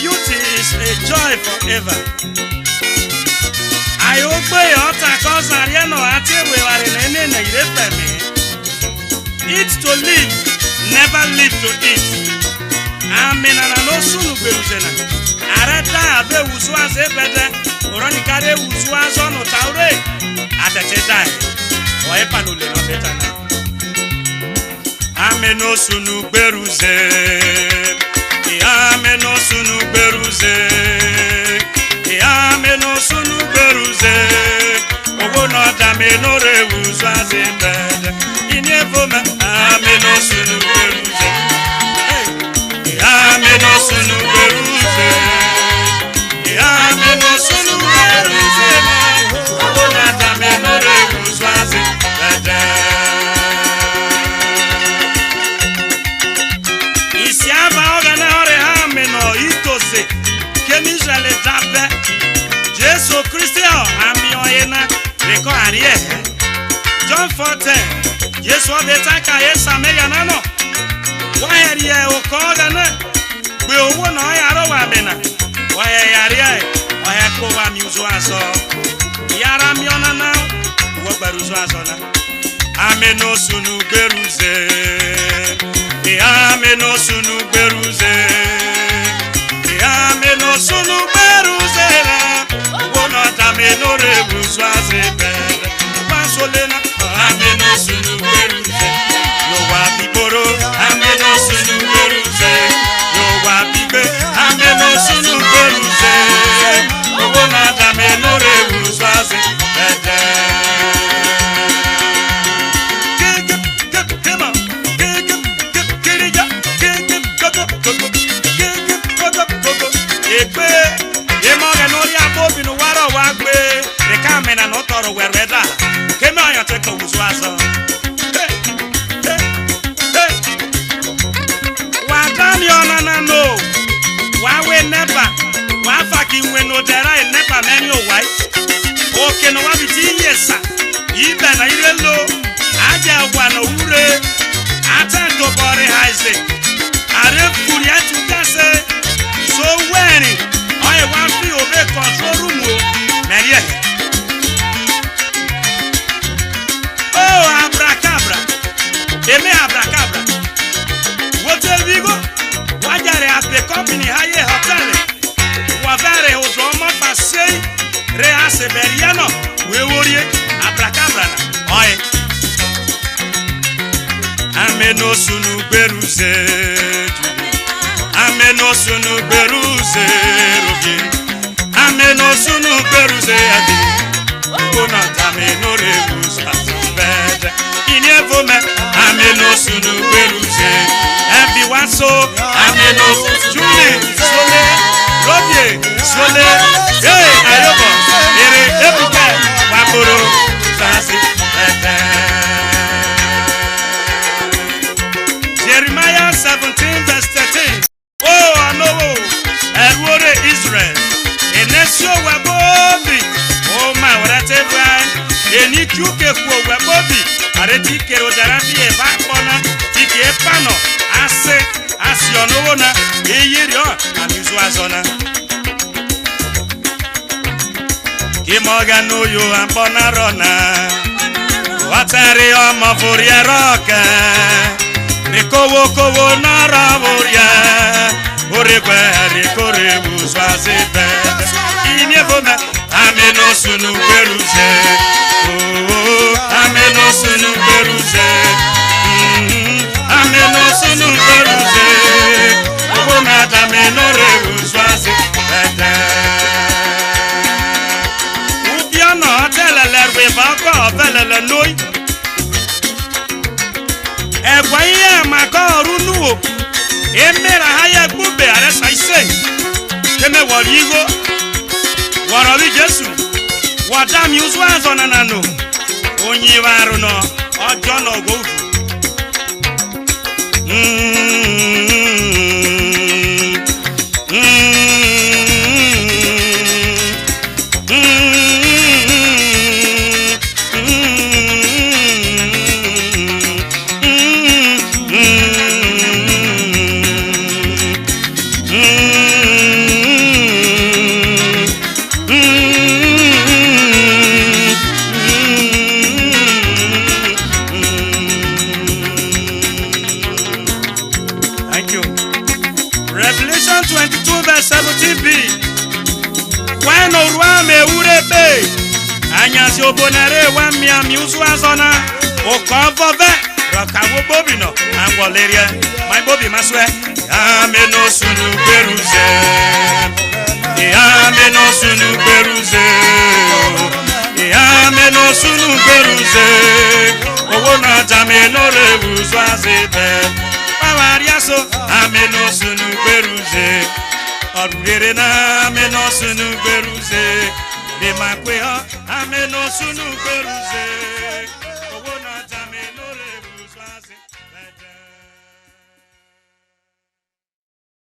beauty is a joy forever. I obey Ota Kozariano Atewe Warenene Irefeme. Eat to live, never live to eat. Amen. And no sunu beruzena. Areta abe uzwaze bede. Oronikare uzwazo no taure. Atechedai. Oepanule no betana. Amen no sunu beruze. Amen no sunu beruze. Amen no sunu beruze. Owo no dame no re uzwaze bede. Inevoma. Amen no sunu beruze. Amen no sunu beruze. Amen no sunu beruze. Owo no dame no re uzwaze bede. Isiaba ogana ore amen no itose. Kemijale dabe. Jesu Christo ami oyena reko arie. John 4:10. Jesu obetaka yesa meya nano. Waheriye okogana gbe owo na yaro wa bena. Waheriye waheko wa miuzo aso. Yara miona na wo gbaruzo aso na. Amen no sunu beruze. Amen no sunu beruze. Amen no sunu beruze. Wo no dame no rebuzo azebe. Pasolena. Amen no sunu beruze. Yo wa biboro. Amen no sunu beruze. Yo wa bibe. Amen no sunu beruze. Wo no dame no rebuzo azebe. Na no toro wereda keme oyan te ko uzwazo wa dami ona na no wa we never wa fucking we no dera e never many o wai oke no wa biti yesa ibe na irelo aja wa no ure atento bore haize are furi atu kase so when I want to obey control room merie. Abracabra, eme abracabra. Hotel Vigo, wajare at the company high hotel. Wavare odoma passei, rea severiano, we worry abracabra. Oi. Ameno sunu beruze. Ameno sunu beruze. Ameno sunu beruze adi. Kona tameno rebuza. Inevome, ameno sunu beruze. Everyone so, ameno Julie, Sole, Robie, Sole, hey, Ayobo, Ere, Ebuka, Waboro, Sasi, Jeremiah 17:13. Oh, I know, Erwore Israel, Enesio Wabobi, oh my, whatever. Eni kuke kwa webobi areti kero darabi e bakona tiki e pano ase asiono na eyiri o amizu azona Kimoga no yo ambona rona watari o mafuria roka Rikowo kowo na raburia Orekwe rikore buzwazibe Inevome ameno sunu beruze ameno sunu beruze ameno sunu beruze Obona dameno reuzwazibe Ubiano telele rwevako velele noi Egwaye mako runuo Emera haya gube aresa ise Keme warigo Warabi Jesu Wadami uzwazo nanano Onyi waru no Ojo no gofu si obonere wa mi uzu azona o ko vove roka wo bobi no angoleria my bobi maswe ameno sunu beruze ameno sunu beruze ameno sunu beruze owo na jameno le uzu azebe pawaria so ameno sunu beruze orugere na ameno sunu beruze de makwe ha ameno sunu beruze owo na jameno le uzu azebe